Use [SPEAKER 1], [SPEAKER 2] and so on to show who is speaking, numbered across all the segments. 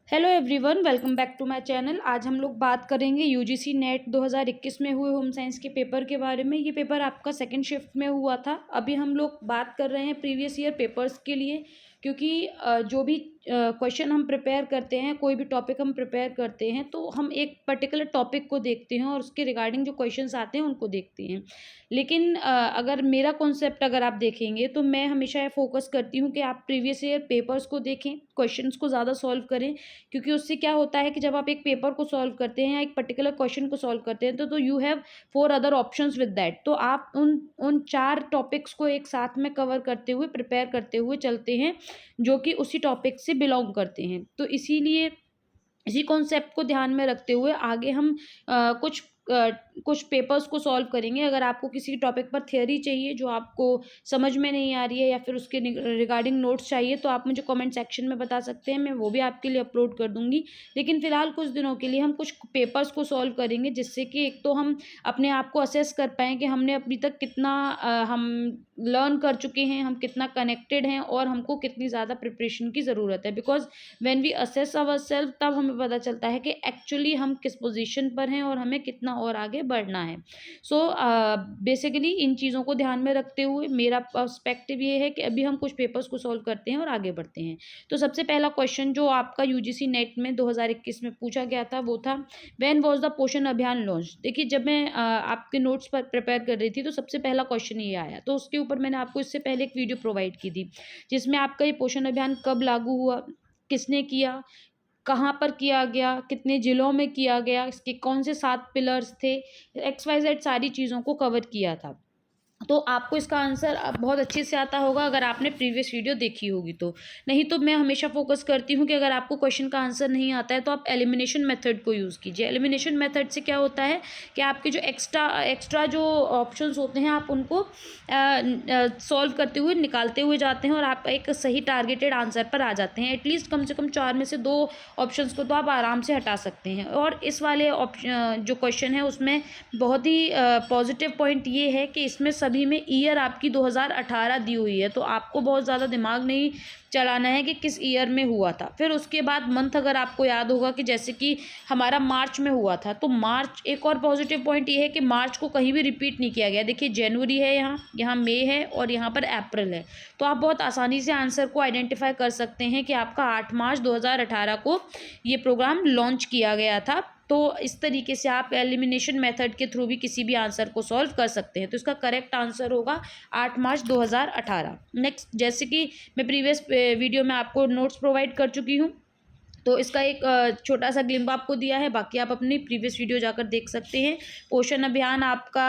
[SPEAKER 1] Hello everyone, welcome back to my channel. आज हम लोग बात करेंगे यूजीसी नेट 2021 में हुए होम साइंस के पेपर के बारे में। ये पेपर आपका सेकंड शिफ्ट में हुआ था। अभी हम लोग बात कर रहे हैं प्रीवियस ईयर पेपर्स के लिए, क्योंकि जो भी क्वेश्चन हम प्रिपेयर करते हैं, कोई भी टॉपिक हम प्रिपेयर करते हैं, तो हम एक पर्टिकुलर टॉपिक को देखते हैं और उसके रिगार्डिंग जो क्वेश्चंस आते हैं उनको देखते हैं। लेकिन अगर मेरा कॉन्सेप्ट अगर आप देखेंगे तो मैं हमेशा ये फोकस करती हूँ कि आप प्रीवियस ईयर पेपर्स को देखें, क्वेश्चंस को ज़्यादा सॉल्व करें। क्योंकि उससे क्या होता है कि जब आप एक पेपर को सॉल्व करते हैं या एक पर्टिकुलर क्वेश्चन को सॉल्व करते हैं तो you have 4 other options with that. तो आप उन 4 टॉपिक्स को एक साथ में कवर करते हुए, प्रिपेयर करते हुए चलते हैं, जो कि उसी टॉपिक से बिलोंग करते हैं। तो इसीलिए इसी कॉन्सेप्ट को ध्यान में रखते हुए आगे हम कुछ पेपर्स को सॉल्व करेंगे। अगर आपको किसी टॉपिक पर थियरी चाहिए जो आपको समझ में नहीं आ रही है, या फिर उसके रिगार्डिंग नोट्स चाहिए, तो आप मुझे कमेंट सेक्शन में बता सकते हैं, मैं वो भी आपके लिए अपलोड कर दूंगी। लेकिन फिलहाल कुछ दिनों के लिए हम कुछ पेपर्स को सॉल्व करेंगे, जिससे कि एक तो हम अपने आप को असेस कर पाएँ कि हमने अभी तक कितना हम लर्न कर चुके हैं, हम कितना कनेक्टेड हैं और हमको कितनी ज़्यादा प्रिपरेशन की ज़रूरत है। Because when we assess our self, तब हमें पता चलता है कि एक्चुअली हम किस पोजीशन पर हैं और हमें कितना और आगे बढ़ना है। सो बेसिकली इन चीज़ों को ध्यान में रखते हुए मेरा पर्सपेक्टिव ये है कि अभी हम कुछ पेपर्स को सॉल्व करते हैं और आगे बढ़ते हैं। तो सबसे पहला क्वेश्चन जो आपका यूजीसी नेट में 2021 में पूछा गया था वो था, व्हेन वाज द पोषण अभियान लॉन्च। देखिए, जब मैं आपके नोट्स पर प्रिपेयर कर रही थी तो सबसे पहला क्वेश्चन ये आया, तो उसके ऊपर मैंने आपको इससे पहले एक वीडियो प्रोवाइड की थी, जिसमें आपका ये पोषण अभियान कब लागू हुआ, किसने किया, कहाँ पर किया गया, कितने जिलों में किया गया, इसके कौन से 7 पिलर्स थे, XYZ सारी चीज़ों को कवर किया था। तो आपको इसका आंसर अब बहुत अच्छे से आता होगा अगर आपने प्रीवियस वीडियो देखी होगी तो। नहीं तो मैं हमेशा फोकस करती हूँ कि अगर आपको क्वेश्चन का आंसर नहीं आता है तो आप एलिमिनेशन मेथड को यूज़ कीजिए। एलिमिनेशन मेथड से क्या होता है कि आपके जो एक्स्ट्रा जो ऑप्शंस होते हैं, आप उनको सॉल्व करते हुए निकालते हुए जाते हैं और आप एक सही टारगेटेड आंसर पर आ जाते हैं। एटलीस्ट कम से कम 4 में से 2 ऑप्शंस को तो आप आराम से हटा सकते हैं। और इस वाले जो क्वेश्चन है उसमें बहुत ही पॉजिटिव पॉइंट ये है कि इसमें सभी में ईयर आपकी 2018 दी हुई है, तो आपको बहुत ज़्यादा दिमाग नहीं चलाना है कि किस ईयर में हुआ था। फिर उसके बाद मंथ अगर आपको याद होगा कि जैसे कि हमारा मार्च में हुआ था, तो मार्च, एक और पॉजिटिव पॉइंट ये है कि मार्च को कहीं भी रिपीट नहीं किया गया। देखिए, जनवरी है, यहाँ मई है और यहाँ पर अप्रैल है। तो आप बहुत आसानी से आंसर को आइडेंटिफाई कर सकते हैं कि आपका 8 मार्च 2018 को ये प्रोग्राम लॉन्च किया गया था। तो इस तरीके से आप एलिमिनेशन मेथड के थ्रू भी किसी भी आंसर को सॉल्व कर सकते हैं। तो इसका करेक्ट आंसर होगा 8 मार्च 2018। नेक्स्ट, जैसे कि मैं प्रीवियस वीडियो में आपको नोट्स प्रोवाइड कर चुकी हूँ, तो इसका एक छोटा सा ग्लिम्प आपको दिया है, बाकी आप अपनी प्रीवियस वीडियो जाकर देख सकते हैं। पोषण अभियान आपका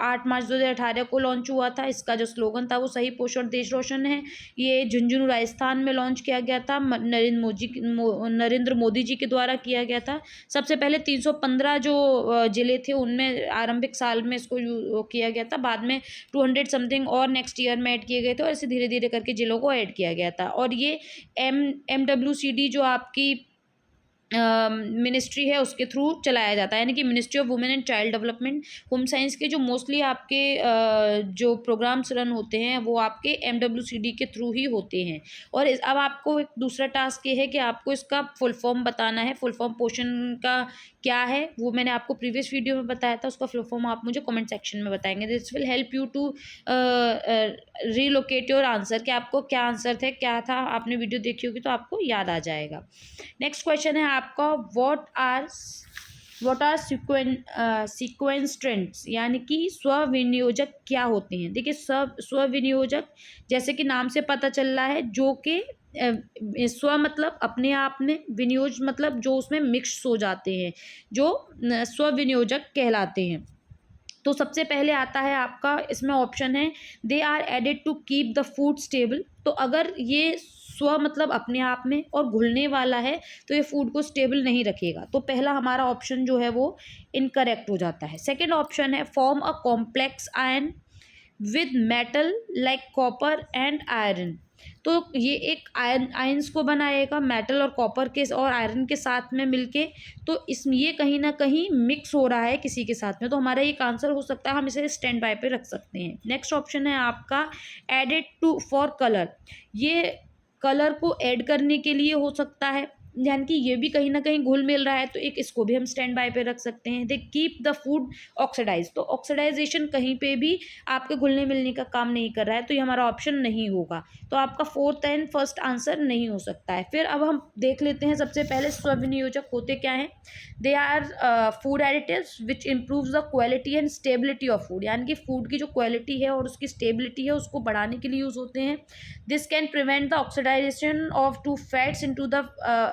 [SPEAKER 1] 8 मार्च 2018 को लॉन्च हुआ था। इसका जो स्लोगन था वो सही पोषण देश रोशन है। ये झुंझुनू राजस्थान में लॉन्च किया गया था, नरेंद्र मोदी जी के द्वारा किया गया था। सबसे पहले 315 जो जिले थे उनमें आरंभिक साल में इसको किया गया था, बाद में 200 समथिंग और नेक्स्ट ईयर में ऐड किए गए थे, और ऐसे धीरे धीरे करके जिलों को ऐड किया गया था। और ये MWCD जो आपकी मिनिस्ट्री है उसके थ्रू चलाया जाता है, यानी कि ministry of women and child development. Home science के जो मोस्टली आपके जो प्रोग्राम्स रन होते हैं वो आपके MWCD के थ्रू ही होते हैं। और अब आपको एक दूसरा टास्क ये है कि आपको इसका फुल फॉर्म बताना है। फुल फॉर्म पोषण का क्या है वो मैंने आपको प्रीवियस वीडियो में बताया था, उसका फुल फॉर्म आप मुझे कमेंट सेक्शन में बताएंगे। This will help you to relocate your answer, कि आपको क्या आंसर थे, क्या था, आपने वीडियो देखी होगी तो आपको याद आ जाएगा। नेक्स्ट क्वेश्चन है आपका, व्हाट आर सीक्वेंस ट्रेंड्स, यानी कि स्वविनियोजक क्या होते हैं। देखिए, स्वविनियोजक जैसे कि नाम से पता चल रहा है, जो कि स्व मतलब अपने आप में, विनियोज मतलब जो उसमें मिक्स हो जाते हैं, जो स्वविनियोजक कहलाते हैं। तो सबसे पहले आता है आपका, इसमें ऑप्शन है, they are added to keep the food stable. तो अगर ये स्व मतलब अपने आप में और घुलने वाला है तो ये फूड को स्टेबल नहीं रखेगा। तो पहला हमारा ऑप्शन जो है वो इनकरेक्ट हो जाता है। सेकंड ऑप्शन है, form a complex ion with metal like copper and iron. तो ये एक आयंस को बनाएगा मेटल और कॉपर के और आयरन के साथ में मिलके। तो इसमें ये कहीं ना कहीं मिक्स हो रहा है किसी के साथ में, तो हमारा एक आंसर हो सकता है, हम इसे स्टैंड बाय पे रख सकते हैं। नेक्स्ट ऑप्शन है आपका, एडेड टू फॉर कलर। ये कलर को ऐड करने के लिए हो सकता है। यानी कि ये भी कहीं ना कहीं घुल मिल रहा है, तो एक इसको भी हम स्टैंड बाय पे रख सकते हैं। They keep the food oxidize, तो ऑक्सीडाइजेशन कहीं पे भी आपके घुलने मिलने का काम नहीं कर रहा है, तो ये हमारा ऑप्शन नहीं होगा। तो आपका फोर्थ एंड फर्स्ट आंसर नहीं हो सकता है। फिर अब हम देख लेते हैं सबसे पहले स्वविनियोजक होते क्या हैं। They are food additives which improve the quality and stability of food, यानी कि फूड की जो क्वालिटी है और उसकी स्टेबिलिटी है उसको बढ़ाने के लिए यूज़ होते हैं। This can prevent the oxidization of to fats into the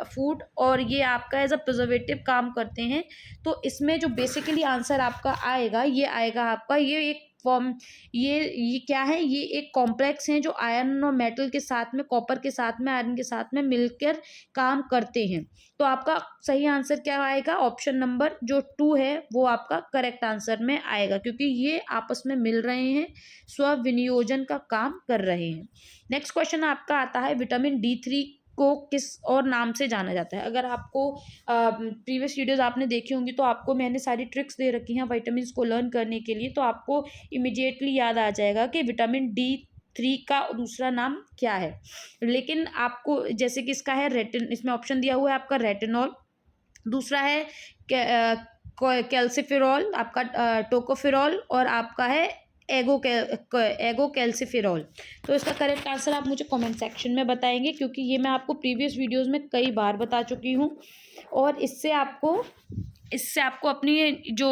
[SPEAKER 1] food, और ये आपका एज अ प्रिजर्वेटिव काम करते हैं। तो इसमें जो बेसिकली आंसर आपका आएगा, ये आएगा आपका, ये एक फॉर्म, ये क्या है, ये एक कॉम्प्लेक्स हैं जो आयरन और मेटल के साथ में, कॉपर के साथ में, आयरन के साथ में मिलकर काम करते हैं। तो आपका सही आंसर क्या आएगा, ऑप्शन नंबर जो 2 है वो आपका करेक्ट आंसर में आएगा, क्योंकि ये आपस में मिल रहे हैं, स्वविनियोजन का काम कर रहे हैं। नेक्स्ट क्वेश्चन आपका आता है, विटामिन D3 को किस और नाम से जाना जाता है। अगर आपको प्रीवियस वीडियोस आपने देखी होंगी तो आपको मैंने सारी ट्रिक्स दे रखी हैं विटामिन्स को लर्न करने के लिए, तो आपको इमिडिएटली याद आ जाएगा कि विटामिन D3 का दूसरा नाम क्या है। लेकिन आपको जैसे कि इसका है रेटिन, इसमें ऑप्शन दिया हुआ है आपका रेटिनॉल, दूसरा है कैल्सिफेरॉल, आपका टोकोफेरॉल, और आपका है एगो कैल्सिफेरॉल। तो इसका करेक्ट आंसर आप मुझे कमेंट सेक्शन में बताएंगे, क्योंकि ये मैं आपको प्रीवियस वीडियोस में कई बार बता चुकी हूँ, और इससे आपको अपनी जो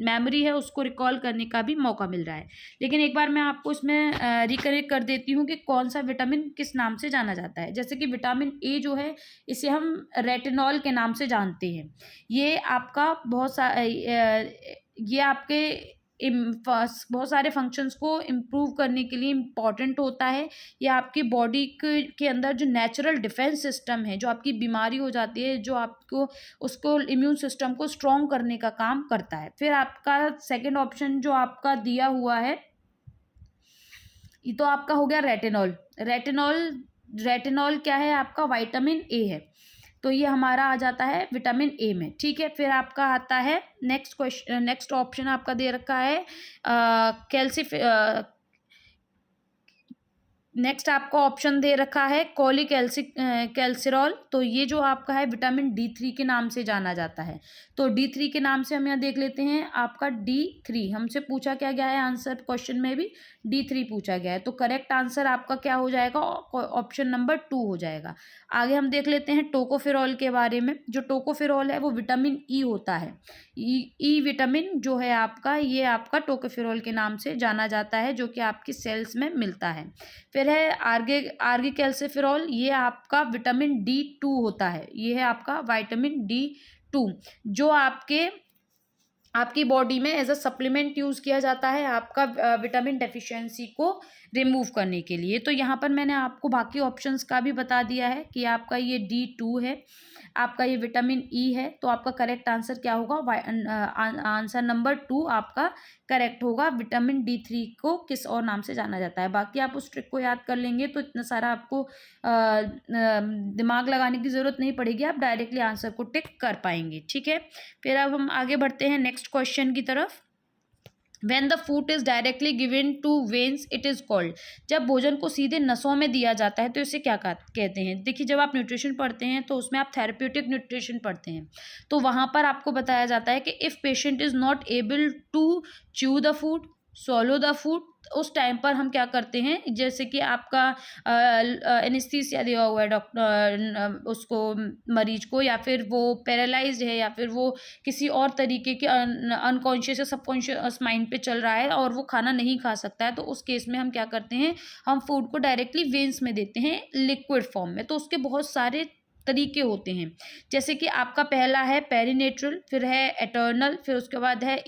[SPEAKER 1] मेमोरी है उसको रिकॉल करने का भी मौका मिल रहा है। लेकिन एक बार मैं आपको इसमें रिकरेक्ट कर देती हूँ कि कौन सा विटामिन किस नाम से जाना जाता है। जैसे कि विटामिन ए जो है, इसे हम रेटिनॉल के नाम से जानते हैं। ये आपका ये आपके बहुत सारे फंक्शंस को इम्प्रूव करने के लिए इम्पॉर्टेंट होता है। ये आपकी बॉडी के अंदर जो नेचुरल डिफेंस सिस्टम है, जो आपकी बीमारी हो जाती है, जो आपको उसको इम्यून सिस्टम को स्ट्रॉन्ग करने का काम करता है। फिर आपका सेकंड ऑप्शन जो आपका दिया हुआ है, ये तो आपका हो गया रेटिनॉल। रेटिनॉल क्या है, आपका विटामिन ए है, तो ये हमारा आ जाता है विटामिन ए में। ठीक है, फिर आपका आता है नेक्स्ट ऑप्शन आपका दे रखा है नेक्स्ट आपका ऑप्शन दे रखा है कैल्सिरॉल। तो ये जो आपका है विटामिन D3 के नाम से जाना जाता है। तो D3 के नाम से हम यहाँ देख लेते हैं, आपका D3 हमसे पूछा क्या गया है, आंसर क्वेश्चन में भी D3 पूछा गया है। तो करेक्ट आंसर आपका क्या हो जाएगा, ऑप्शन नंबर 2 हो जाएगा। आगे हम देख लेते हैं टोकोफेरॉल के बारे में। जो टोकोफेरॉल है वो विटामिन ई होता है। ई विटामिन जो है आपका, ये आपका टोकोफेरॉल के नाम से जाना जाता है, जो कि आपकी सेल्स में मिलता है। फिर है आर्गे कैल्सिफेरॉल, ये आपका विटामिन D2 होता है। ये है आपका विटामिन D2, जो आपकी बॉडी में एज अ सप्लीमेंट यूज़ किया जाता है आपका विटामिन डेफिशिएंसी को रिमूव करने के लिए। तो यहाँ पर मैंने आपको बाकी ऑप्शंस का भी बता दिया है कि आपका ये D2 है, आपका ये विटामिन ई है। तो आपका करेक्ट आंसर क्या होगा, आंसर नंबर 2 आपका करेक्ट होगा। विटामिन D3 को किस और नाम से जाना जाता है। बाकी आप उस ट्रिक को याद कर लेंगे तो इतना सारा आपको दिमाग लगाने की ज़रूरत नहीं पड़ेगी, आप डायरेक्टली आंसर को टिक कर पाएंगे। ठीक है, फिर अब हम आगे बढ़ते हैं नेक्स्ट क्वेश्चन की तरफ। When the food is directly given to veins, it is called, जब भोजन को सीधे नसों में दिया जाता है तो इसे क्या कहते हैं। देखिए, जब आप न्यूट्रिशन पढ़ते हैं तो उसमें आप थेरेप्यूटिक न्यूट्रिशन पढ़ते हैं, तो वहाँ पर आपको बताया जाता है कि if patient is not able to chew the food, swallow the food, उस टाइम पर हम क्या करते हैं, जैसे कि आपका एनेस्थीसिया दिया हुआ है डॉक्टर उसको, मरीज को, या फिर वो पैरालाइज्ड है, या फिर वो किसी और तरीके के अनकॉन्शियस या सबकॉन्शियस माइंड पे चल रहा है और वो खाना नहीं खा सकता है, तो उस केस में हम क्या करते हैं, हम फूड को डायरेक्टली वेन्स में देते हैं लिक्विड फॉर्म में। तो उसके बहुत सारे तरीके होते हैं, जैसे कि आपका पहला है पेरिनेट्रल, फिर है एटर्नल, फिर उसके बाद है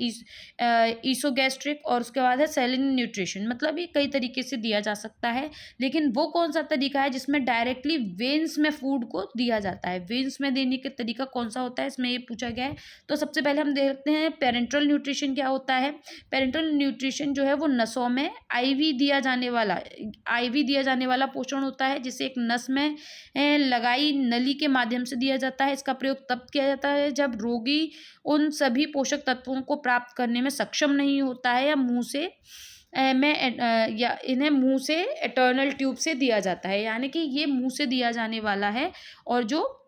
[SPEAKER 1] ईसोगैस्ट्रिक, और उसके बाद है सैलिन न्यूट्रिशन। मतलब ये कई तरीके से दिया जा सकता है, लेकिन वो कौन सा तरीका है जिसमें डायरेक्टली वेन्स में फूड को दिया जाता है। वेन्स में देने का तरीका कौन सा होता है, इसमें ये पूछा गया है। तो सबसे पहले हम देखते हैं पेरेंट्रल न्यूट्रिशन क्या होता है। पेरेंट्रल न्यूट्रिशन जो है वो नसों में आईवी दिया जाने वाला पोषण होता है, जिसे एक नस में लगाई नली के माध्यम से दिया जाता है। इसका प्रयोग तब किया जाता है जब रोगी उन सभी पोषक तत्वों को प्राप्त करने में सक्षम नहीं होता है, या इन्हें मुंह से एटर्नल ट्यूब से दिया जाता है, यानी कि ये मुंह से दिया जाने वाला है। और जो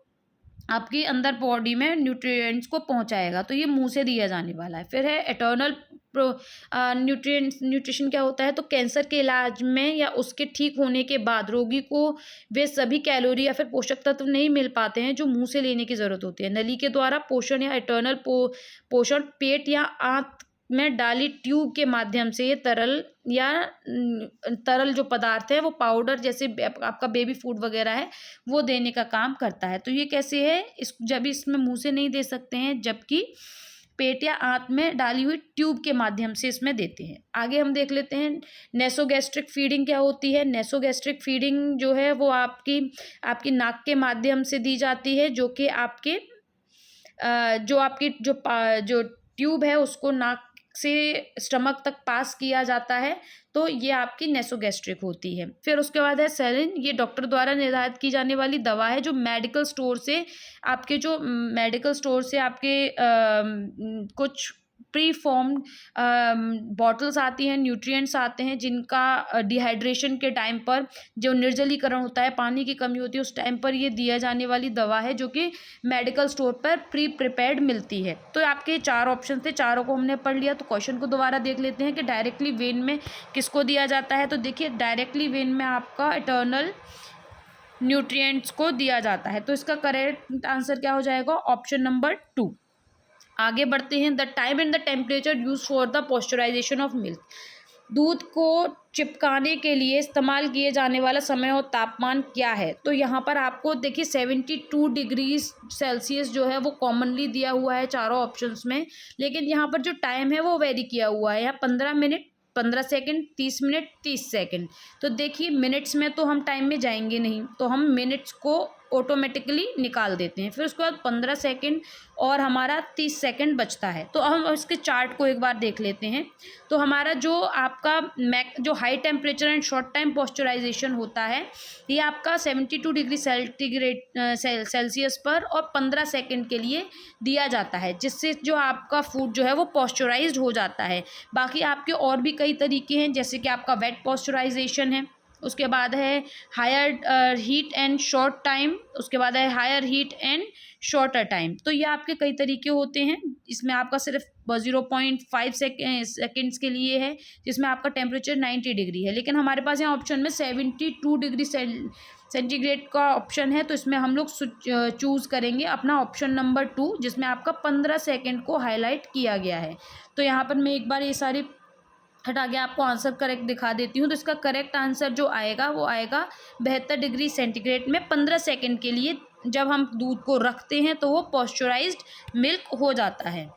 [SPEAKER 1] आपके अंदर बॉडी में न्यूट्रिएंट्स को पहुंचाएगा। तो ये मुंह से दिया जाने वाला है। फिर है एटर्नल न्यूट्रिशन क्या होता है, तो कैंसर के इलाज में या उसके ठीक होने के बाद रोगी को वे सभी कैलोरी या फिर पोषक तत्व नहीं मिल पाते हैं जो मुंह से लेने की ज़रूरत होती है। नली के द्वारा पोषण या एटर्नल पोषण पेट या आंत में डाली ट्यूब के माध्यम से ये तरल जो पदार्थ है वो पाउडर जैसे आपका बेबी फूड वगैरह है वो देने का काम करता है। तो ये कैसे है, जब इसमें मुंह से नहीं दे सकते हैं, जबकि पेट या आंत में डाली हुई ट्यूब के माध्यम से इसमें देते हैं। आगे हम देख लेते हैं नेसोगैस्ट्रिक फीडिंग क्या होती है। नेसोगैस्ट्रिक फीडिंग जो है वो आपकी नाक के माध्यम से दी जाती है, जो कि जो ट्यूब है उसको नाक से स्टमक तक पास किया जाता है। तो ये आपकी नेसोगैस्ट्रिक होती है। फिर उसके बाद है सेलिन, ये डॉक्टर द्वारा निर्धारित की जाने वाली दवा है जो मेडिकल स्टोर से आपके कुछ प्री फॉर्म्ड बॉटल्स आती हैं, न्यूट्रिएंट्स आते हैं जिनका डिहाइड्रेशन के टाइम पर जो निर्जलीकरण होता है, पानी की कमी होती है, उस टाइम पर ये दिया जाने वाली दवा है जो कि मेडिकल स्टोर पर प्री प्रिपेयर्ड मिलती है। तो आपके 4 ऑप्शन थे, चारों को हमने पढ़ लिया। तो क्वेश्चन को दोबारा देख लेते हैं कि डायरेक्टली वेन में किसको दिया जाता है। तो देखिए डायरेक्टली वेन में आपका इटर्नल न्यूट्रिएंट्स को दिया जाता है। तो इसका करेक्ट आंसर क्या हो जाएगा, ऑप्शन नंबर 2। आगे बढ़ते हैं। The time and the temperature use for the pasteurisation of milk, दूध को चिपकाने के लिए इस्तेमाल किए जाने वाला समय और तापमान क्या है। तो यहाँ पर आपको देखिए 72 डिग्री सेल्सियस जो है वो कॉमनली दिया हुआ है चारों ऑप्शंस में, लेकिन यहाँ पर जो टाइम है वो वेरी किया हुआ है। यहाँ 15 मिनट, 15 सेकेंड, 30 मिनट, 30 सेकेंड। तो देखिए मिनट्स में तो हम टाइम में जाएंगे नहीं, तो हम मिनट्स को ऑटोमेटिकली निकाल देते हैं। फिर उसके बाद 15 सेकेंड और हमारा 30 सेकेंड बचता है। तो हम इसके चार्ट को एक बार देख लेते हैं। तो हमारा जो आपका जो high temperature and short time pasteurisation होता है ये आपका 72 डिग्री सेल्सियस पर और 15 सेकेंड के लिए दिया जाता है, जिससे जो आपका फूड जो है वो पॉस्चराइज्ड हो जाता है। बाकी आपके और भी कई तरीके हैं, जैसे कि आपका वेट पॉस्चराइजेशन है, उसके बाद है higher heat and short time, उसके बाद है higher heat and shorter time. तो ये आपके कई तरीके होते हैं। इसमें आपका सिर्फ 0.5 सेकेंड्स के लिए है, जिसमें आपका टेम्परेचर 90 डिग्री है। लेकिन हमारे पास यहाँ ऑप्शन में 72 डिग्री सेंटीग्रेड का ऑप्शन है, तो इसमें हम लोग चूज़ करेंगे अपना ऑप्शन नंबर 2, जिसमें आपका 15 सेकेंड को हाईलाइट किया गया है। तो यहाँ पर मैं एक बार ये सारी हटा के आपको आंसर करेक्ट दिखा देती हूँ। तो इसका करेक्ट आंसर जो आएगा वो आएगा 72 डिग्री सेंटीग्रेड में 15 सेकेंड के लिए जब हम दूध को रखते हैं तो वो पॉस्चराइज्ड मिल्क हो जाता है।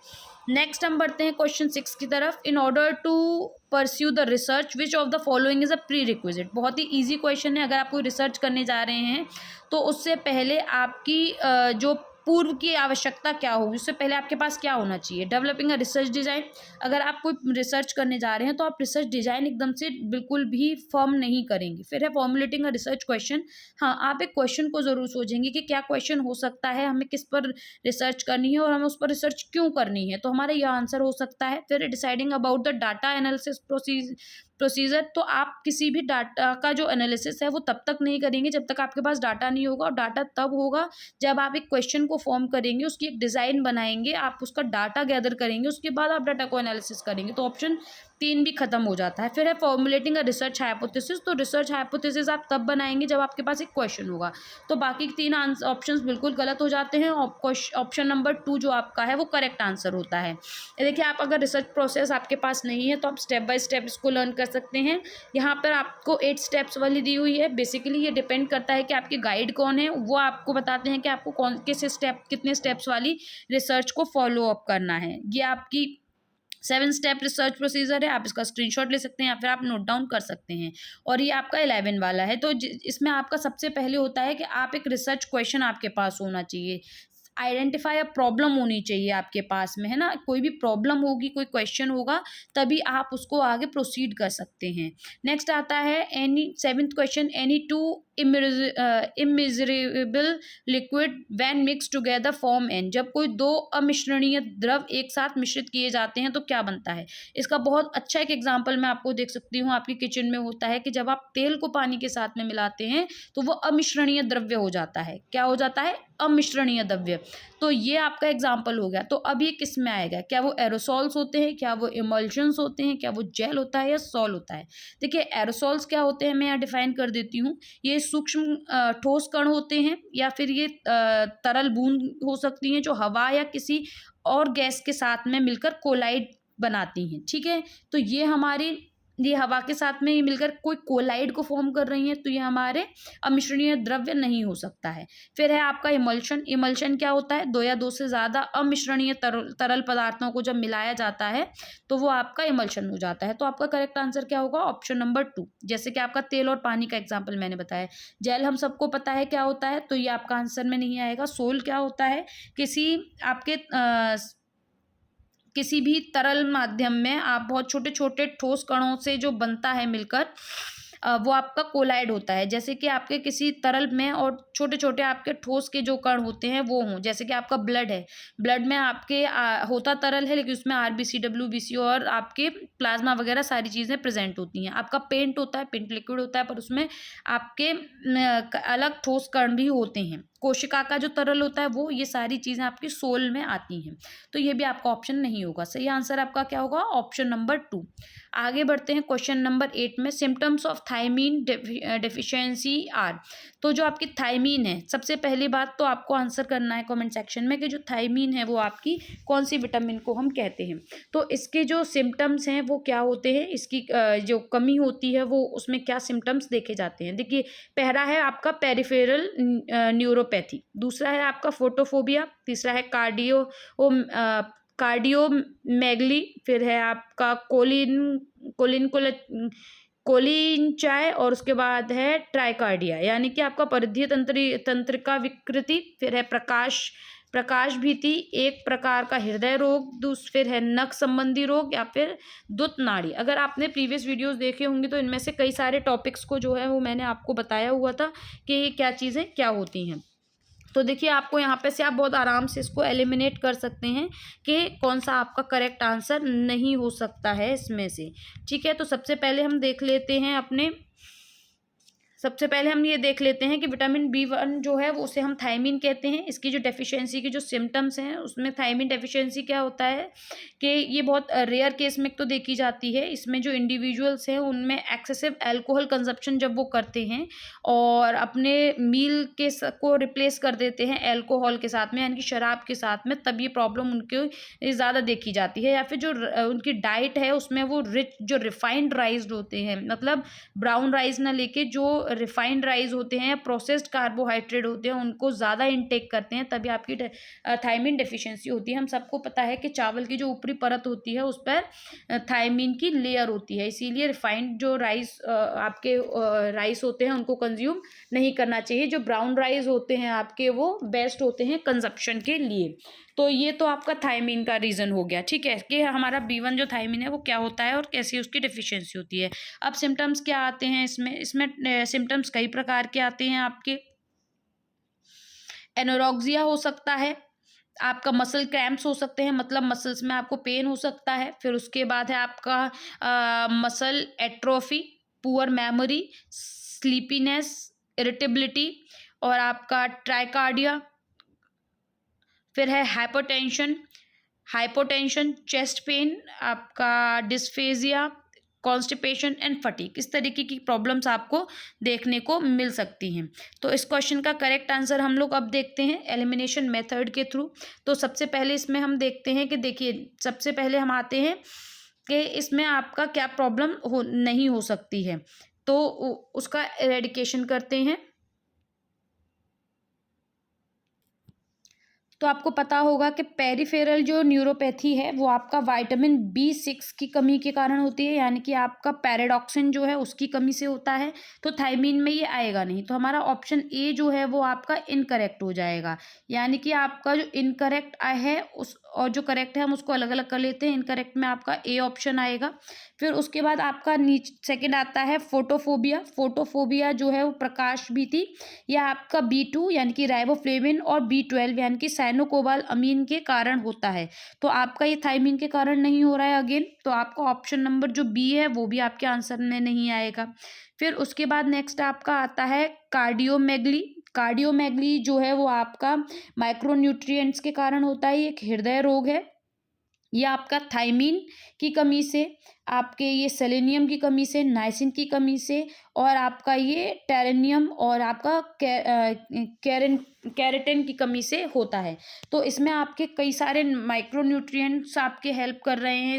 [SPEAKER 1] नेक्स्ट हम बढ़ते हैं क्वेश्चन 6 की तरफ। In order to pursue the research which of the following is a prerequisite. बहुत ही ईजी क्वेश्चन है। अगर आप कोई रिसर्च करने जा रहे हैं तो उससे पहले आपकी जो पूर्व की आवश्यकता क्या होगी, उससे पहले आपके पास क्या होना चाहिए। डेवलपिंग अ रिसर्च डिज़ाइन, अगर आप कोई रिसर्च करने जा रहे हैं तो आप रिसर्च डिज़ाइन एकदम से बिल्कुल भी फॉर्म नहीं करेंगे। फिर है फॉर्मुलेटिंग अ रिसर्च क्वेश्चन, हाँ आप एक क्वेश्चन को ज़रूर सोचेंगे कि क्या क्वेश्चन हो सकता है, हमें किस पर रिसर्च करनी है और हमें उस पर रिसर्च क्यों करनी है, तो हमारा यह आंसर हो सकता है। फिर deciding about the data analysis procedure, तो आप किसी भी डाटा का जो एनालिसिस है वो तब तक नहीं करेंगे जब तक आपके पास डाटा नहीं होगा, और डाटा तब होगा जब आप एक क्वेश्चन को फॉर्म करेंगे, उसकी एक डिज़ाइन बनाएंगे, आप उसका डाटा गैदर करेंगे, उसके बाद आप डाटा को एनालिसिस करेंगे। तो ऑप्शन 3 भी खत्म हो जाता है। फिर है फॉर्मुलेटिंग अ रिसर्च हाइपोथेसिस, तो रिसर्च हाइपोथेसिस आप तब बनाएंगे जब आपके पास एक क्वेश्चन होगा। तो बाकी 3 ऑप्शंस बिल्कुल गलत हो जाते हैं। ऑप्शन नंबर 2 जो आपका है वो करेक्ट आंसर होता है। देखिए आप अगर रिसर्च प्रोसेस आपके पास नहीं है तो आप स्टेप बाय स्टेप इसको लर्न कर सकते हैं। यहाँ पर आपको 8 स्टेप्स वाली दी हुई है। बेसिकली ये डिपेंड करता है कि आपके गाइड कौन है, वो आपको बताते हैं कि आपको कितने स्टेप्स वाली रिसर्च को फॉलो अप करना है। ये आपकी 7 स्टेप रिसर्च प्रोसीजर है, आप इसका स्क्रीनशॉट ले सकते हैं या फिर आप नोट डाउन कर सकते हैं। और ये आपका 11 वाला है। तो इसमें आपका सबसे पहले होता है कि आप एक रिसर्च क्वेश्चन आपके पास होना चाहिए, आइडेंटिफाई अ प्रॉब्लम होनी चाहिए आपके पास में, है ना। कोई भी प्रॉब्लम होगी, कोई क्वेश्चन होगा, तभी आप उसको आगे प्रोसीड कर सकते हैं। नेक्स्ट आता है 7th question, any 2 immiscible liquid when mix together form an. जब कोई दो अमिश्रणीय द्रव एक साथ मिश्रित किए जाते हैं तो क्या बनता है। इसका बहुत अच्छा एक एग्जाम्पल मैं आपको देख सकती हूँ, आपकी किचन में होता है कि जब आप तेल को पानी के साथ में मिलाते हैं तो वो अमिश्रणीय द्रव्य हो जाता है। क्या हो जाता है, अमिश्रणीय द्रव्य। तो ये आपका एग्जाम्पल हो गया। तो अब ये किस में आएगा, क्या वो एरोसॉल्स होते हैं, क्या वो इमल्शंस होते हैं, क्या वो जेल होता है या सॉल होता है। देखिए एरोसॉल्स क्या होते हैं, मैं यहाँ डिफाइन कर देती हूँ। ये सूक्ष्म ठोस कण होते हैं या फिर ये तरल बूंद हो सकती हैं जो हवा या किसी और गैस के साथ में मिलकर कोलाइड बनाती हैं। ठीक है, तो ये हवा के साथ में ही मिलकर कोई कोलाइड को फॉर्म कर रही हैं, तो ये हमारे अमिश्रणीय द्रव्य नहीं हो सकता है। फिर है आपका इमल्शन। इमल्शन क्या होता है, दो या दो से ज़्यादा अमिश्रणीय तरल पदार्थों को जब मिलाया जाता है तो वो आपका इमल्शन हो जाता है। तो आपका करेक्ट आंसर क्या होगा, ऑप्शन नंबर 2। जैसे कि आपका तेल और पानी का एग्जाम्पल मैंने बताया। जेल हम सबको पता है क्या होता है, तो ये आपका आंसर में नहीं आएगा। सोल क्या होता है, किसी भी तरल माध्यम में आप बहुत छोटे छोटे ठोस कणों से जो बनता है मिलकर, वो आपका कोलाइड होता है। जैसे कि आपके किसी तरल में और छोटे छोटे आपके ठोस के जो कण होते हैं वो हों। जैसे कि आपका ब्लड है, ब्लड में आपके होता तरल है लेकिन उसमें आरबीसी, डब्ल्यूबीसी और आपके प्लाज्मा वगैरह सारी चीज़ें प्रेजेंट होती हैं। आपका पेंट होता है, पेंट लिक्विड होता है, पर उसमें आपके अलग ठोस कण भी होते हैं। कोशिका का जो तरल होता है वो, ये सारी चीज़ें आपकी सोल में आती हैं। तो ये भी आपका ऑप्शन नहीं होगा। सही आंसर आपका क्या होगा, ऑप्शन नंबर 2। आगे बढ़ते हैं क्वेश्चन नंबर 8 में। Symptoms of thiamine deficiency are. तो जो आपकी थायमीन है, सबसे पहली बात तो आपको आंसर करना है कमेंट सेक्शन में कि जो थायमीन है वो आपकी कौन सी विटामिन को हम कहते हैं। तो इसके जो सिम्टम्स हैं वो क्या होते हैं, इसकी जो कमी होती है वो उसमें क्या सिम्टम्स देखे जाते हैं। देखिए पहला है आपका पेरिफेरल न्यूरोपैथी, दूसरा है आपका फोटोफोबिया, तीसरा है कार्डियोमेगली, फिर है आपका कोलिनचाई और उसके बाद है ट्राइकार्डिया, यानी कि आपका परिधीय तंत्रिका विकृति, फिर है प्रकाश भीति, एक प्रकार का हृदय रोग, फिर है नख संबंधी रोग या फिर दुत नाड़ी। अगर आपने प्रीवियस वीडियोस देखे होंगे तो इनमें से कई सारे टॉपिक्स को जो है वो मैंने आपको बताया हुआ था कि ये क्या चीज़ें क्या होती हैं। तो देखिए आपको यहाँ पे से आप बहुत आराम से इसको एलिमिनेट कर सकते हैं कि कौन सा आपका करेक्ट आंसर नहीं हो सकता है इसमें से। ठीक है, तो सबसे पहले हम ये देख लेते हैं कि विटामिन B1 जो है वो उसे हम थायमीन कहते हैं। इसकी जो डेफिशिएंसी की जो सिम्टम्स हैं उसमें थायमीन डेफिशिएंसी क्या होता है कि ये बहुत रेयर केस में तो देखी जाती है। इसमें जो इंडिविजुअल्स हैं उनमें एक्सेसिव अल्कोहल कंजप्शन जब वो करते हैं और अपने मील को रिप्लेस कर देते हैं अल्कोहल के साथ में, यानी कि शराब के साथ में, तब ये प्रॉब्लम उनके ज़्यादा देखी जाती है। या फिर जो उनकी डाइट है उसमें वो जो रिफाइंड राइस होते हैं, मतलब ब्राउन राइस ना लेके जो रिफाइंड राइस होते हैं, प्रोसेस्ड कार्बोहाइड्रेट होते हैं, उनको ज़्यादा इनटेक करते हैं, तभी आपकी थायमीन डेफिशिएंसी होती है। हम सबको पता है कि चावल की जो ऊपरी परत होती है उस पर थायमीन की लेयर होती है, इसीलिए रिफाइंड जो आपके राइस होते हैं उनको कंज्यूम नहीं करना चाहिए। जो ब्राउन राइस होते हैं आपके वो बेस्ट होते हैं कंजप्शन के लिए। तो ये तो आपका थायमीन का रीज़न हो गया। ठीक है, कि हमारा B1 जो थायमीन है वो क्या होता है और कैसी उसकी डेफिशिएंसी होती है। अब सिम्टम्स क्या आते हैं इसमें सिम्टम्स कई प्रकार के आते हैं आपके। एनोरेक्सिया हो सकता है, आपका मसल क्रैम्प्स हो सकते हैं, मतलब मसल्स में आपको पेन हो सकता है। फिर उसके बाद है आपका muscle atrophy, poor memory, sleepiness, irritability और आपका ट्राइकार्डिया। फिर है हाइपोटेंशन, चेस्ट पेन, आपका डिस्फेजिया, कॉन्स्टिपेशन एंड फटीग। इस तरीके की प्रॉब्लम्स आपको देखने को मिल सकती हैं। तो इस क्वेश्चन का करेक्ट आंसर हम लोग अब देखते हैं एलिमिनेशन मेथड के थ्रू। तो सबसे पहले इसमें हम देखते हैं कि देखिए सबसे पहले हम आते हैं कि इसमें आपका क्या प्रॉब्लम नहीं हो सकती है, तो उसका एरेडिकेशन करते हैं। तो आपको पता होगा कि पेरिफेरल जो न्यूरोपैथी है वो आपका विटामिन B6 की कमी के कारण होती है, यानी कि आपका पैराडॉक्सिन जो है उसकी कमी से होता है। तो थायमीन में ये आएगा नहीं, तो हमारा ऑप्शन ए जो है वो आपका इनकरेक्ट हो जाएगा। यानी कि आपका जो इनकरेक्ट है उस और जो करेक्ट है हम उसको अलग अलग कर लेते हैं। इनकरेक्ट में आपका ए ऑप्शन आएगा। फिर उसके बाद आपका नीचे सेकंड आता है फोटोफोबिया। फोटोफोबिया जो है वो प्रकाश भीति या आपका B2 यानी कि राइबोफ्लेविन और B12 यानी कि साइनोकोबाल अमीन के कारण होता है। तो आपका ये थायमीन के कारण नहीं हो रहा है अगेन, तो आपका ऑप्शन नंबर जो बी है वो भी आपके आंसर में नहीं आएगा। फिर उसके बाद नेक्स्ट आपका आता है कार्डियोमेगली। कार्डियोमेगली जो है वो आपका माइक्रोन्यूट्रिएंट्स के कारण होता है, ये एक हृदय रोग है। ये आपका थायमीन की कमी से, आपके ये सेलेनियम की कमी से, नाइसिन की कमी से और आपका ये टेरेनियम और आपका कैरेटिन की कमी से होता है। तो इसमें आपके कई सारे माइक्रोन्यूट्रिएंट्स आपके हेल्प कर रहे हैं,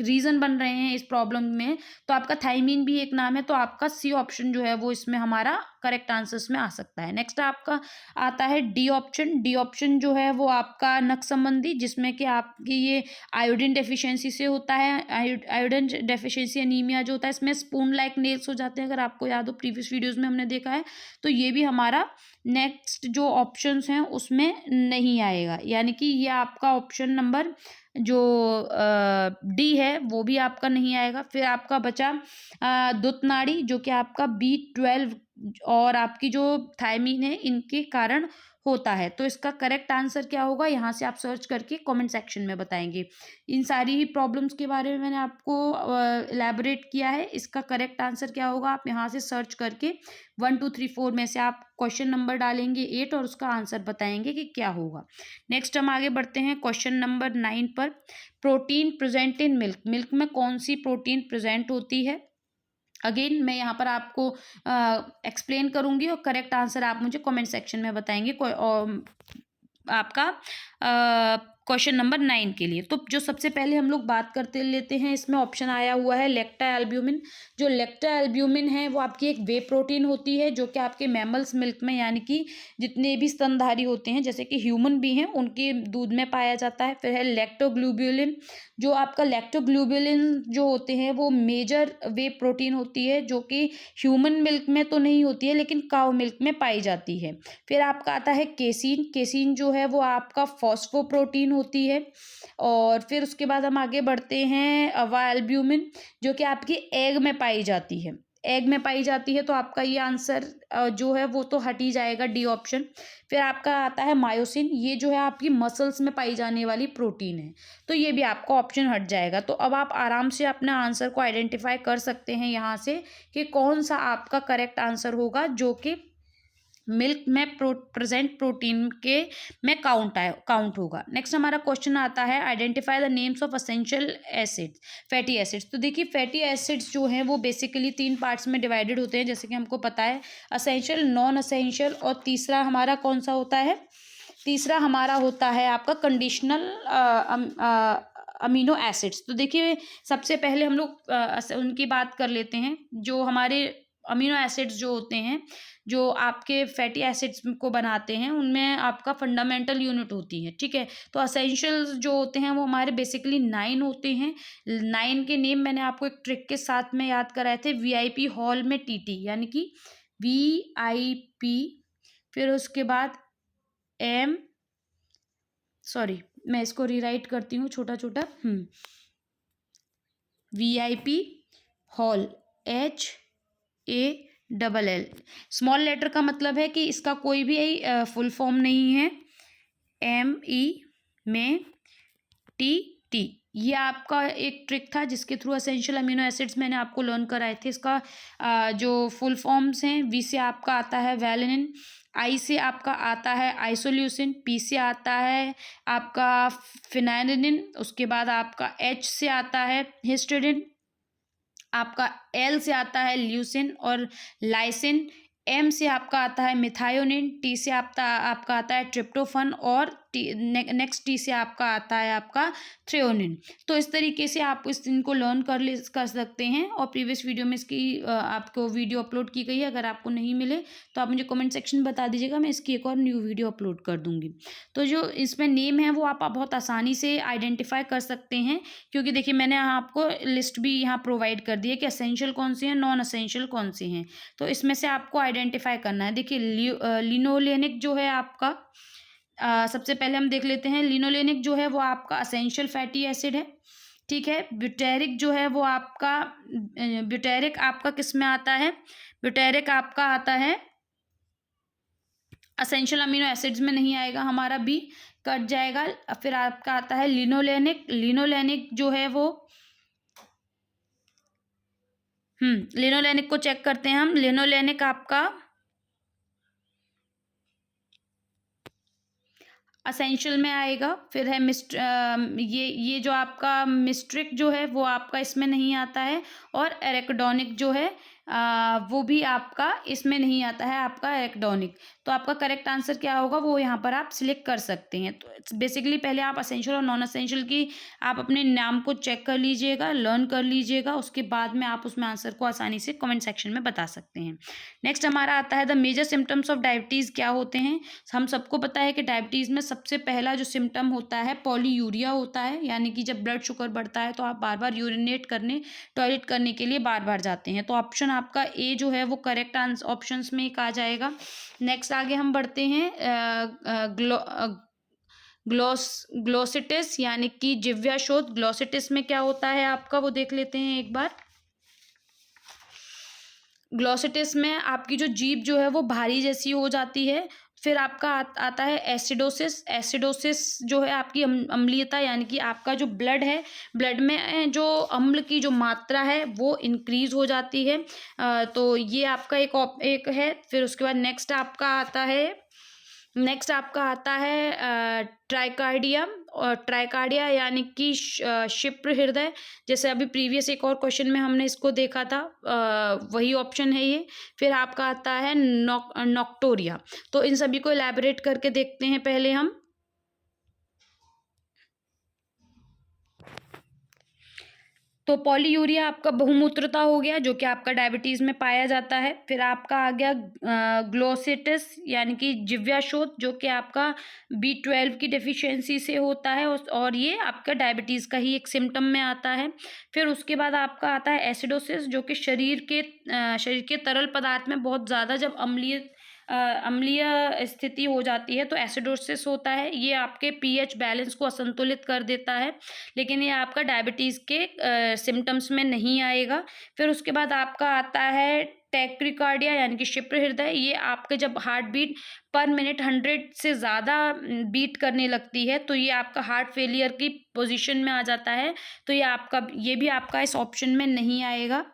[SPEAKER 1] रीज़न बन रहे हैं इस प्रॉब्लम में। तो आपका थायमीन भी एक नाम है, तो आपका सी ऑप्शन जो है वो इसमें हमारा करेक्ट आंसर्स में आ सकता है। नेक्स्ट आपका आता है डी ऑप्शन। डी ऑप्शन जो है वो आपका नक संबंधी, जिसमें कि आपकी ये आयोडीन डेफिशिएंसी से होता है। आयोडीन डेफिशिएंसी एनीमिया जो होता है इसमें स्पून लाइक नेल्स हो जाते हैं, अगर आपको याद हो प्रीवियस वीडियोस में हमने देखा है। तो ये भी हमारा नेक्स्ट जो ऑप्शंस हैं उसमें नहीं आएगा, यानी कि ये आपका ऑप्शन नंबर जो डी है वो भी आपका नहीं आएगा। फिर आपका बचा दुत नाड़ी, जो कि आपका B12 और आपकी जो थायमीन है इनके कारण होता है। तो इसका करेक्ट आंसर क्या होगा, यहाँ से आप सर्च करके कमेंट सेक्शन में बताएंगे। इन सारी ही प्रॉब्लम्स के बारे में मैंने आपको एलैबोरेट किया है। इसका करेक्ट आंसर क्या होगा आप यहाँ से सर्च करके 1 2 3 4 में से आप क्वेश्चन नंबर डालेंगे 8 और उसका आंसर बताएंगे कि क्या होगा। नेक्स्ट हम आगे बढ़ते हैं क्वेश्चन नंबर 9 पर। Protein present in milk. Milk में कौन सी प्रोटीन प्रेजेंट होती है? अगेन मैं यहाँ पर आपको एक्सप्लेन करूँगी और करेक्ट आंसर आप मुझे कमेंट सेक्शन में बताएंगे। आपका क्वेश्चन नंबर 9 के लिए तो जो सबसे पहले हम लोग बात करते लेते हैं, इसमें ऑप्शन आया हुआ है लेक्टा एल्ब्यूमिन। जो लेक्टा एल्ब्यूमिन है वो आपकी एक वे प्रोटीन होती है जो कि आपके मैमल्स मिल्क में, यानी कि जितने भी स्तनधारी होते हैं जैसे कि ह्यूमन भी हैं उनके दूध में पाया जाता है। फिर है लैक्टोग्लोब्यूलिन। जो आपका लैक्टोग्लोब्यूलिन जो होते हैं वो मेजर वे प्रोटीन होती है जो कि ह्यूमन मिल्क में तो नहीं होती है लेकिन काउ मिल्क में पाई जाती है। फिर आपका आता है केसीन। केसीन जो है वो आपका फॉस्फोप्रोटीन होती है। और फिर उसके बाद हम आगे बढ़ते हैं अवा एल्ब्यूमिन, जो कि आपकी एग में पाई जाती है। एग में पाई जाती है तो आपका ये आंसर जो है वो तो हट ही जाएगा, डी ऑप्शन। फिर आपका आता है मायोसिन। ये जो है आपकी मसल्स में पाई जाने वाली प्रोटीन है, तो ये भी आपका ऑप्शन हट जाएगा। तो अब आप आराम से अपने आंसर को आइडेंटिफाई कर सकते हैं यहाँ से कि कौन सा आपका करेक्ट आंसर होगा जो कि मिल्क में प्रेजेंट प्रोटीन के में काउंट होगा। नेक्स्ट हमारा क्वेश्चन आता है identify the names of essential acids, fatty acids. तो देखिए फैटी एसिड्स जो हैं वो बेसिकली 3 पार्ट्स में डिवाइडेड होते हैं, जैसे कि हमको पता है असेंशियल, नॉन असेंशियल और तीसरा हमारा कौन सा होता है? तीसरा हमारा होता है आपका कंडीशनल अमीनो एसिड्स। तो देखिए सबसे पहले हम लोग उनकी बात कर लेते हैं। जो हमारे अमीनो एसिड्स जो होते हैं जो आपके फैटी एसिड्स को बनाते हैं उनमें आपका फंडामेंटल यूनिट होती है, ठीक है। तो असेंशियल्स जो होते हैं वो हमारे बेसिकली 9 होते हैं। 9 के नेम मैंने आपको एक ट्रिक के साथ में याद कराए थे। VIP हॉल में TT, यानी कि VIP, फिर उसके बाद सॉरी मैं इसको रीराइट करती हूँ छोटा छोटा। VIP hall HALL। Small letter का मतलब है कि इसका कोई भी फुल फॉर्म नहीं है। ME में TT। ये आपका एक ट्रिक था जिसके थ्रू एसेंशियल अमीनो एसिड्स मैंने आपको लर्न कराए थे। इसका जो फुल फॉर्म्स हैं, V से आपका आता है वैलिनिन, I से आपका आता है आइसोल्यूसिन, P से आता है आपका फिनाइलिन, उसके बाद आपका H से आता है हिस्टिडिन, आपका L से आता है ल्यूसिन और लाइसिन, एम से आपका आता है मिथायोनिन, टी से आपका आता है ट्रिप्टोफन, और नेक्स्ट टी से आपका आता है आपका थ्रेओनिन। तो इस तरीके से आप इनको लर्न कर सकते हैं, और प्रीवियस वीडियो में इसकी आपको वीडियो अपलोड की गई है। अगर आपको नहीं मिले तो आप मुझे कमेंट सेक्शन में बता दीजिएगा, मैं इसकी एक और न्यू वीडियो अपलोड कर दूंगी। तो जो इसमें नेम है वो आप बहुत आसानी से आइडेंटिफाई कर सकते हैं, क्योंकि देखिए मैंने आपको लिस्ट भी यहाँ प्रोवाइड कर दी है कि असेंशियल कौन से हैं, नॉन असेंशियल कौन से हैं। तो इसमें से आपको आइडेंटिफाई करना है। देखिए लिनोलेनिक जो है आपका, सबसे पहले हम देख लेते हैं। लिनोलेनिक जो है वो आपका असेंशियल फैटी एसिड है, ठीक है। ब्यूटेरिक जो है वो आपका, ब्यूटेरिक आपका किस में आता है, ब्यूटेरिक आपका आता है असेंशियल अमीनो एसिड्स में, नहीं आएगा, हमारा बी कट जाएगा। फिर आपका आता है लिनोलेनिक। लिनोलेनिक जो है वो लिनोलेनिक को चेक करते हैं हम। लिनोलेनिक आपका असेंशियल में आएगा। फिर है ये जो आपका मिस्ट्रिक जो है वो आपका इसमें नहीं आता है, और एरेकडोनिक जो है वो भी आपका इसमें नहीं आता है, आपका एरेकडोनिक। तो आपका करेक्ट आंसर क्या होगा वो यहाँ पर आप सिलेक्ट कर सकते हैं। तो बेसिकली पहले आप असेंशियल और नॉन असेंशियल की आप अपने नाम को चेक कर लीजिएगा, लर्न कर लीजिएगा, उसके बाद में आप उसमें आंसर को आसानी से कमेंट सेक्शन में बता सकते हैं। नेक्स्ट हमारा आता है the major symptoms of diabetes क्या होते हैं। हम सबको पता है कि डायबिटीज़ में सबसे पहला जो सिम्टम होता है पॉलीयूरिया होता है, यानी कि जब ब्लड शुगर बढ़ता है तो आप बार बार यूरिनेट करने, टॉयलेट करने के लिए बार बार जाते हैं। तो ऑप्शन आपका ए जो है वो करेक्ट आंसर ऑप्शंस में एक आ जाएगा। नेक्स्ट आगे हम बढ़ते हैं। ग्लोसिटिस यानी कि जिव्याशोथ। ग्लोसिटिस में क्या होता है आपका वो देख लेते हैं एक बार। ग्लोसिटिस में आपकी जो जीभ जो है वो भारी जैसी हो जाती है। फिर आपका आता है एसिडोसिस। एसिडोसिस जो है आपकी अम्लीयता, यानी कि आपका जो ब्लड है, ब्लड में जो अम्ल की जो मात्रा है वो इंक्रीज हो जाती है। तो ये आपका एक है। फिर उसके बाद नेक्स्ट आपका आता है ट्राइकार्डिया। और ट्राइकार्डिया यानी कि क्षिप्र हृदय, जैसे अभी प्रीवियस एक और क्वेश्चन में हमने इसको देखा था, वही ऑप्शन है ये। फिर आपका आता है नॉक्टोरिया। तो इन सभी को इलैबोरेट करके देखते हैं पहले हम। तो पॉलीयूरिया आपका बहुमूत्रता हो गया, जो कि आपका डायबिटीज़ में पाया जाता है। फिर आपका आ गया ग्लोसिटिस यानी कि जिव्याशोथ, जो कि आपका B12 की डेफिशिएंसी से होता है, और ये आपका डायबिटीज़ का ही एक सिम्टम में आता है। फिर उसके बाद आपका आता है एसिडोसिस, जो कि शरीर के तरल पदार्थ में बहुत ज़्यादा जब अम्लीय स्थिति हो जाती है तो एसिडोसिस होता है। ये आपके पीएच बैलेंस को असंतुलित कर देता है, लेकिन ये आपका डायबिटीज़ के सिम्टम्स में नहीं आएगा। फिर उसके बाद आपका आता है टैक्रिकार्डिया यानी कि क्षिप्र हृदय। ये आपके जब हार्ट बीट पर मिनट 100 से ज़्यादा बीट करने लगती है तो ये आपका हार्ट फेलियर की पोजीशन में आ जाता है। तो ये भी आपका इस ऑप्शन में नहीं आएगा,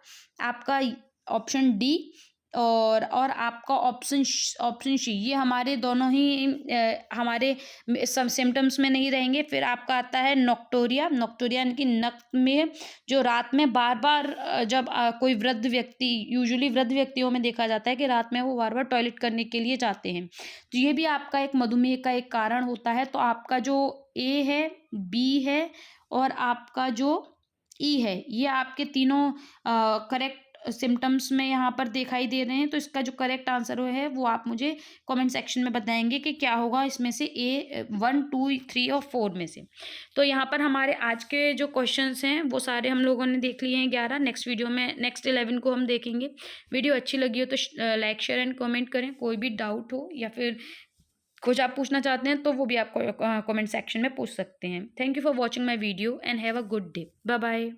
[SPEAKER 1] आपका ऑप्शन डी और आपका ऑप्शन सी, ये हमारे दोनों ही हमारे सब सिम्टम्स में नहीं रहेंगे। फिर आपका आता है नॉक्टोरिया। नॉक्टोरिया यानी कि नक में जो रात में बार बार जब कोई वृद्ध व्यक्ति, यूजुअली वृद्ध व्यक्तियों में देखा जाता है कि रात में वो बार बार टॉयलेट करने के लिए जाते हैं, तो ये भी आपका एक मधुमेह का एक कारण होता है। तो आपका जो ए है, बी है और आपका जो ई है, ये आपके तीनों करेक्ट सिम्टम्स में यहाँ पर दिखाई दे रहे हैं। तो इसका जो करेक्ट आंसर है वो आप मुझे कमेंट सेक्शन में बताएंगे कि क्या होगा इसमें से ए 1, 2, 3 और 4 में से। तो यहाँ पर हमारे आज के जो क्वेश्चंस हैं वो सारे हम लोगों ने देख लिए हैं 11। नेक्स्ट वीडियो में नेक्स्ट 11 को हम देखेंगे। वीडियो अच्छी लगी हो तो लाइक शेयर एंड कमेंट करें। कोई भी डाउट हो या फिर कुछ आप पूछना चाहते हैं तो वो भी आप कमेंट सेक्शन में पूछ सकते हैं। Thank you for watching my video and have a good day. Bye bye.